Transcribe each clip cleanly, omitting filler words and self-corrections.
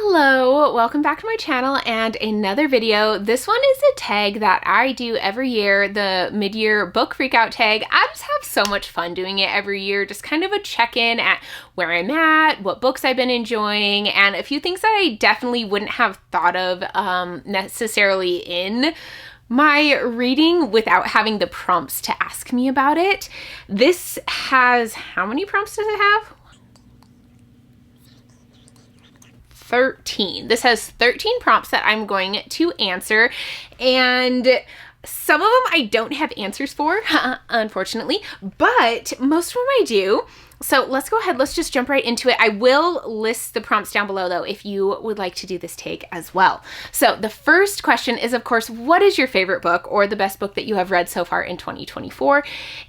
Hello, welcome back to my channel and another video. This one is a tag that I do every year, the mid-year book freakout tag. I just have so much fun doing it every year, just kind of a check-in at where I'm at, what books I've been enjoying, and a few things that I definitely wouldn't have thought of necessarily in my reading without having the prompts to ask me about it. This has, how many prompts does it have? 13. This has 13 prompts that I'm going to answer, and some of them I don't have answers for, unfortunately, but most of them I do. So let's go ahead, let's just jump right into it. I will list the prompts down below though if you would like to do this take as well. So the first question is, of course, what is your favorite book or the best book that you have read so far in 2024?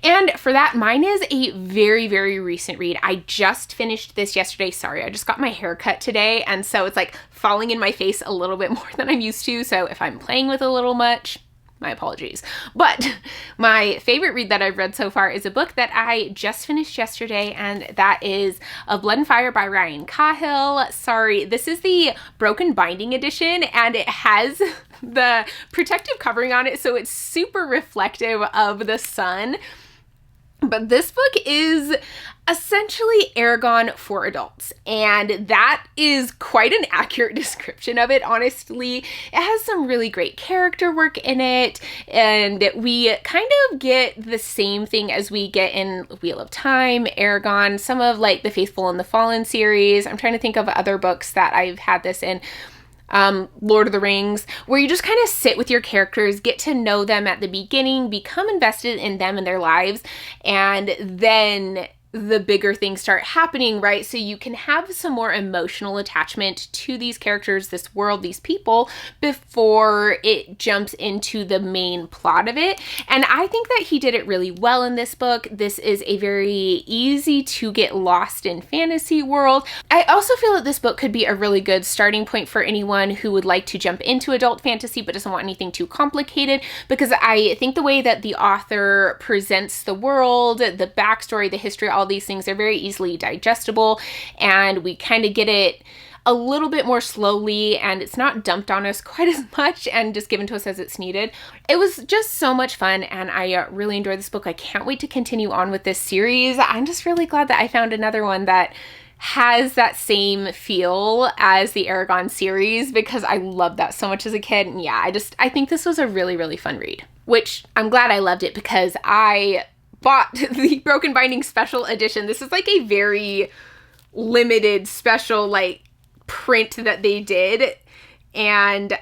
And for that, mine is a very, very recent read. I just finished this yesterday. Sorry, I just got my hair cut today, and so it's like falling in my face a little bit more than I'm used to. So if I'm playing with a little much, my apologies. But my favorite read that I've read so far is a book that I just finished yesterday, and that is Of Blood and Fire by Ryan Cahill. Sorry, this is the broken binding edition, and it has the protective covering on it, so it's super reflective of the sun. But this book is essentially Aragon for adults, and that is quite an accurate description of it, honestly. It has some really great character work in it, and we kind of get the same thing as we get in Wheel of Time, Aragon, some of like the Faithful and the Fallen series. I'm trying to think of other books that I've had this in. Lord of the Rings, where you just kind of sit with your characters, get to know them at the beginning, become invested in them and their lives, and then the bigger things start happening, right? So you can have some more emotional attachment to these characters, this world, these people, before it jumps into the main plot of it. And I think that he did it really well in this book. This is a very easy to get lost in fantasy world. I also feel that this book could be a really good starting point for anyone who would like to jump into adult fantasy but doesn't want anything too complicated, because I think the way that the author presents the world, the backstory, the history, all these things are very easily digestible, and we kind of get it a little bit more slowly, and it's not dumped on us quite as much and just given to us as it's needed. It was just so much fun, and I really enjoyed this book. I can't wait to continue on with this series. I'm just really glad that I found another one that has that same feel as the Aragon series, because I loved that so much as a kid. And yeah, I think this was a really, really fun read, which I'm glad I loved it because I bought the Broken Binding special edition. This is like a very limited special like print that they did, and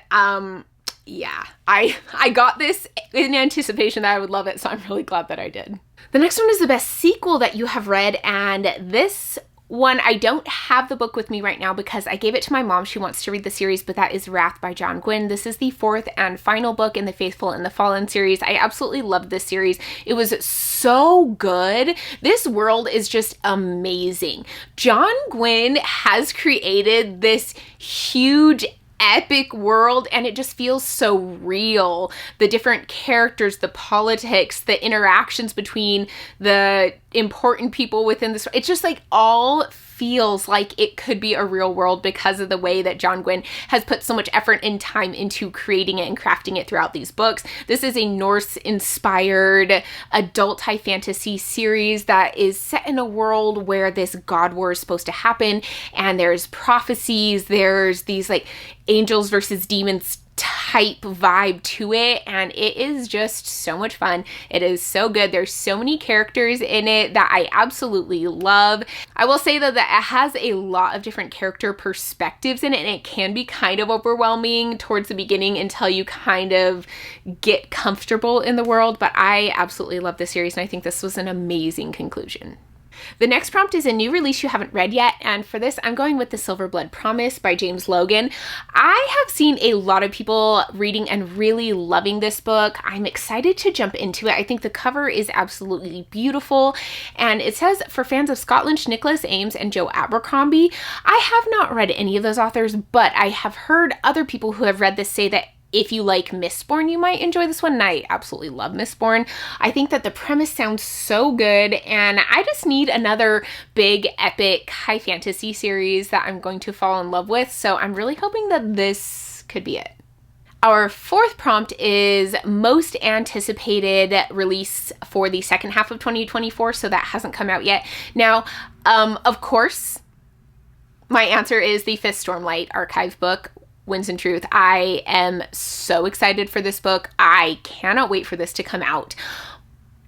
yeah, I got this in anticipation that I would love it, so I'm really glad that I did. The next one is the best sequel that you have read, and this one, I don't have the book with me right now because I gave it to my mom. She wants to read the series, but that is Wrath by John Gwynne. This is the fourth and final book in the Faithful and the Fallen series. I absolutely loved this series. It was so good. This world is just amazing. John Gwynne has created this huge epic world, and it just feels so real. The different characters, the politics, the interactions between the important people within this, it's just like all feels like it could be a real world because of the way that John Gwynne has put so much effort and time into creating it and crafting it throughout these books. This is a Norse-inspired adult high fantasy series that is set in a world where this god war is supposed to happen, and there's prophecies, there's these like angels versus demons type vibe to it, and it is just so much fun. It is so good. There's so many characters in it that I absolutely love. I will say though that it has a lot of different character perspectives in it, and it can be kind of overwhelming towards the beginning until you kind of get comfortable in the world, but I absolutely love this series, and I think this was an amazing conclusion. The next prompt is a new release you haven't read yet, and for this I'm going with The Silver Blood Promise by James Logan. I have seen a lot of people reading and really loving this book. I'm excited to jump into it. I think the cover is absolutely beautiful, and it says, for fans of Scott Lynch, Nicholas Ames, and Joe Abercrombie. I have not read any of those authors, but I have heard other people who have read this say that if you like Mistborn, you might enjoy this one. And I absolutely love Mistborn. I think that the premise sounds so good, and I just need another big, epic, high fantasy series that I'm going to fall in love with. So I'm really hoping that this could be it. Our fourth prompt is most anticipated release for the second half of 2024, so that hasn't come out yet. Now, of course, my answer is the Fifth Stormlight archive book, Winds and Truth. I am so excited for this book. I cannot wait for this to come out.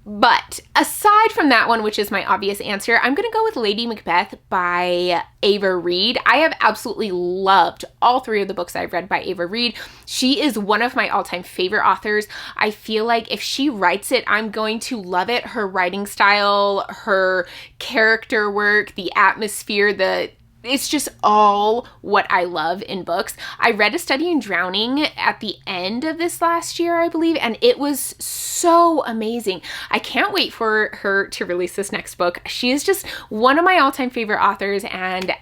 But aside from that one, which is my obvious answer, I'm going to go with Lady Macbeth by Ava Reed. I have absolutely loved all three of the books I've read by Ava Reed. She is one of my all-time favorite authors. I feel like if she writes it, I'm going to love it. Her writing style, her character work, the atmosphere, it's just all what I love in books. I read A Study in Drowning at the end of this last year, I believe, and it was so amazing. I can't wait for her to release this next book. She is just one of my all-time favorite authors, and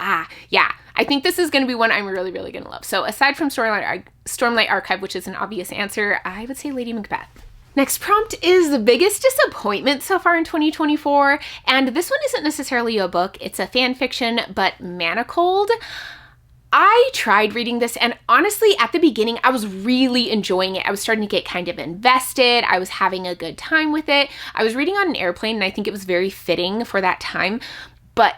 yeah, I think this is going to be one I'm really, really going to love. So aside from Stormlight Archive, which is an obvious answer, I would say Lady Macbeth. Next prompt is the biggest disappointment so far in 2024, and this one isn't necessarily a book, it's a fan fiction, but Manacled. I tried reading this, and honestly, at the beginning, I was really enjoying it. I was starting to get kind of invested. I was having a good time with it. I was reading on an airplane, and I think it was very fitting for that time, but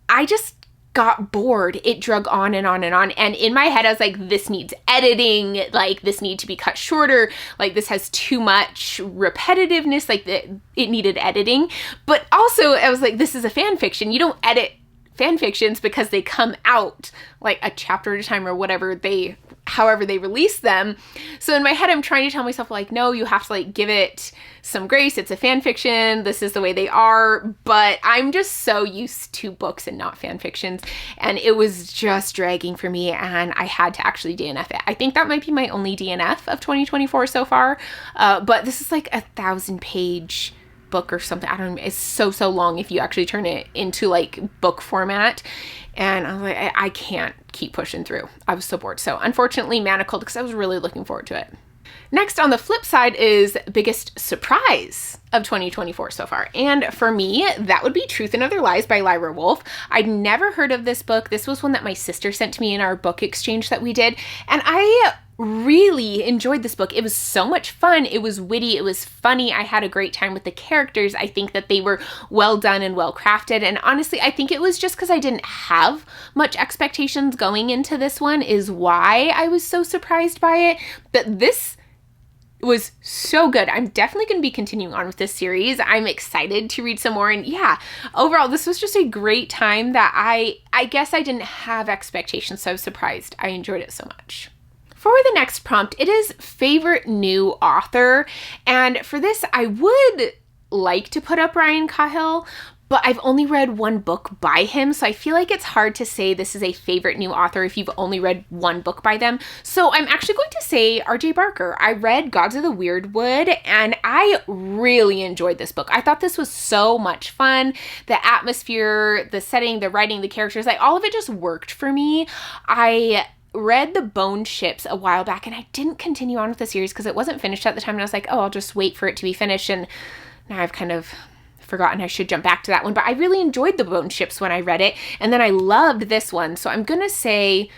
I just got bored. It drug on and on and on. And in my head, I was like, this needs editing. Like, this needs to be cut shorter. Like, this has too much repetitiveness. Like, it needed editing. But also, I was like, this is a fan fiction. You don't edit fan fictions because they come out like a chapter at a time or whatever however they release them. So in my head, I'm trying to tell myself like, no, you have to like give it some grace. It's a fan fiction. This is the way they are. But I'm just so used to books and not fan fictions. And it was just dragging for me, and I had to actually DNF it. I think that might be my only DNF of 2024 so far. But this is like 1,000-page book or something. I don't know. It's so long if you actually turn it into like book format. And I was like, I can't keep pushing through. I was so bored. So unfortunately, Manacled, because I was really looking forward to it. Next on the flip side is biggest surprise of 2024 so far. And for me, that would be Truth and Other Lies by Lyra Wolf. I'd never heard of this book. This was one that my sister sent to me in our book exchange that we did. And I really enjoyed this book. It was so much fun. It was witty. It was funny. I had a great time with the characters. I think that they were well done and well crafted. And honestly, I think it was just because I didn't have much expectations going into this one is why I was so surprised by it. But this was so good. I'm definitely going to be continuing on with this series. I'm excited to read some more. And yeah, overall, this was just a great time that I guess I didn't have expectations. So I was surprised. I enjoyed it so much. For the next prompt, it is favorite new author. And for this, I would like to put up Ryan Cahill, but I've only read one book by him. So I feel like it's hard to say this is a favorite new author if you've only read one book by them. So I'm actually going to say R.J. Barker. I read Gods of the Weirdwood, and I really enjoyed this book. I thought this was so much fun. The atmosphere, the setting, the writing, the characters, like all of it just worked for me. I read The Bone Ships a while back, and I didn't continue on with the series because it wasn't finished at the time, and I was like, oh, I'll just wait for it to be finished, and now I've kind of forgotten I should jump back to that one. But I really enjoyed The Bone Ships when I read it, and then I loved this one, so I'm gonna say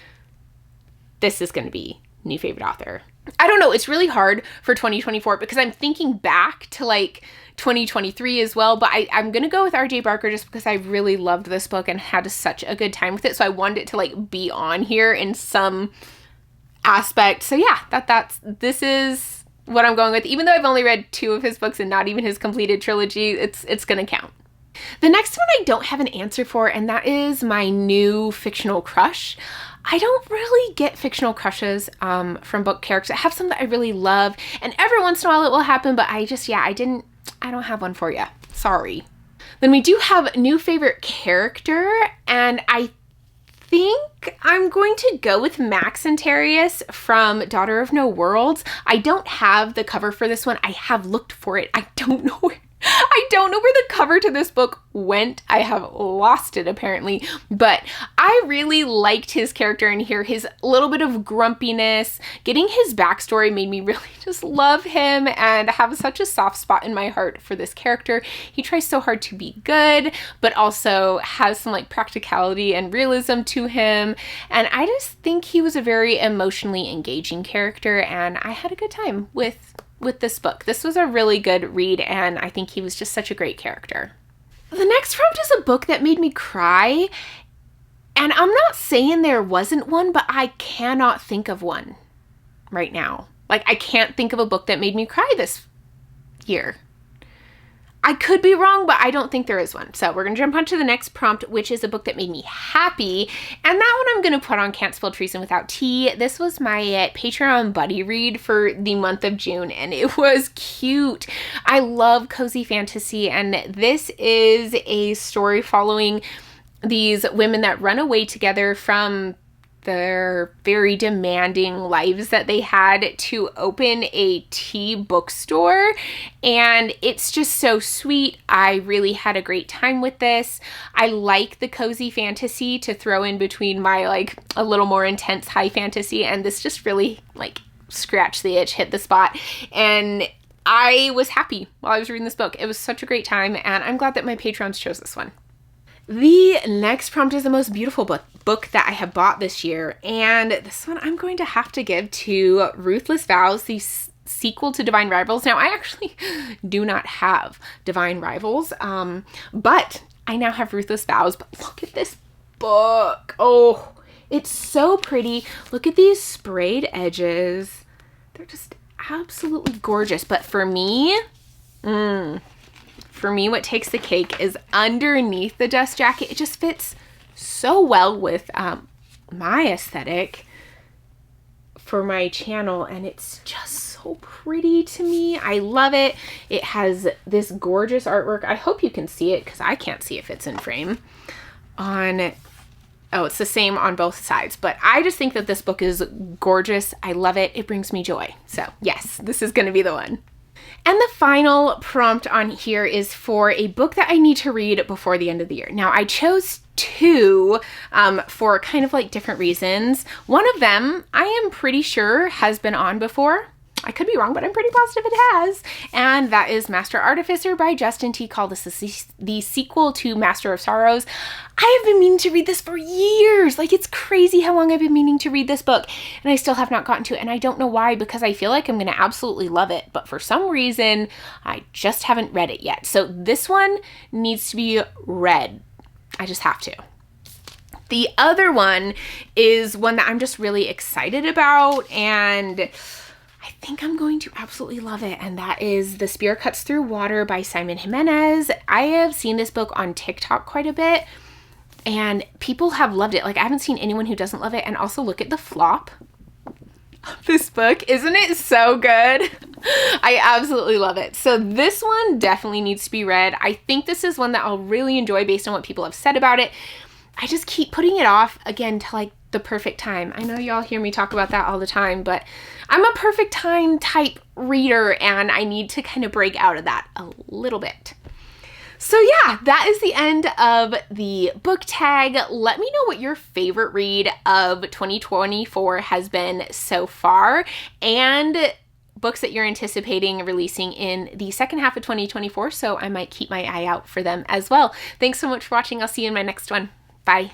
this is gonna be new favorite author. I don't know, it's really hard for 2024 because I'm thinking back to like 2023 as well, but I'm gonna go with R.J. Barker just because I really loved this book and had such a good time with it, so I wanted it to like be on here in some aspect. So yeah, this is what I'm going with. Even though I've only read 2 of his books and not even his completed trilogy, it's gonna count. The next one I don't have an answer for, and that is my new fictional crush. I don't really get fictional crushes from book characters. I have some that I really love, and every once in a while it will happen, but I don't have one for you. Sorry. Then we do have new favorite character, and I think I'm going to go with Max Antarius from Daughter of No Worlds. I don't have the cover for this one. I have looked for it. I don't know I don't know where the cover to this book went. I have lost it apparently, but I really liked his character in here. His little bit of grumpiness, getting his backstory made me really just love him and have such a soft spot in my heart for this character. He tries so hard to be good, but also has some like practicality and realism to him. And I just think he was a very emotionally engaging character, and I had a good time with this book. This was a really good read, and I think he was just such a great character. The next prompt is a book that made me cry, and I'm not saying there wasn't one, but I cannot think of one right now. Like, I can't think of a book that made me cry this year. I could be wrong, but I don't think there is one. So we're going to jump on to the next prompt, which is a book that made me happy. And that one I'm going to put on Can't Spell Treason Without Tea. This was my Patreon buddy read for the month of June, and it was cute. I love cozy fantasy, and this is a story following these women that run away together from their very demanding lives that they had to open a tea bookstore, and it's just so sweet. I really had a great time with this. I like the cozy fantasy to throw in between my like a little more intense high fantasy, and this just really like scratched the itch, hit the spot, and I was happy while I was reading this book. It was such a great time, and I'm glad that my patrons chose this one. The next prompt is the most beautiful book that I have bought this year, and this one I'm going to have to give to Ruthless Vows, the sequel to Divine Rivals. Now, I actually do not have Divine Rivals, but I now have Ruthless Vows. But look at this book. Oh, it's so pretty. Look at these sprayed edges. They're just absolutely gorgeous. But for me, what takes the cake is underneath the dust jacket. It just fits so well with my aesthetic for my channel, and it's just so pretty to me. I love it. It has this gorgeous artwork. I hope you can see it because I can't see if it's in frame. Oh, it's the same on both sides, but I just think that this book is gorgeous. I love it. It brings me joy. So yes, this is going to be the one. And the final prompt on here is for a book that I need to read before the end of the year. Now, I chose two for kind of like different reasons. One of them, I am pretty sure has been on before. I could be wrong, but I'm pretty positive it has. And that is Master Artificer by Justin T. Call. This is the sequel to Master of Sorrows. I have been meaning to read this for years. Like, it's crazy how long I've been meaning to read this book, and I still have not gotten to it. And I don't know why, because I feel like I'm going to absolutely love it. But for some reason, I just haven't read it yet. So this one needs to be read. I just have to. The other one is one that I'm just really excited about, and I think I'm going to absolutely love it, and that is The Spear Cuts Through Water by Simon Jimenez. I have seen this book on TikTok quite a bit, and people have loved it. Like, I haven't seen anyone who doesn't love it. And also, look at the flop of this book. Isn't it so good? I absolutely love it. So this one definitely needs to be read. I think this is one that I'll really enjoy based on what people have said about it. I just keep putting it off again to like the perfect time. I know y'all hear me talk about that all the time, but I'm a perfect time type reader, and I need to kind of break out of that a little bit. So yeah, that is the end of the book tag. Let me know what your favorite read of 2024 has been so far, and books that you're anticipating releasing in the second half of 2024, so I might keep my eye out for them as well. Thanks so much for watching. I'll see you in my next one. Bye.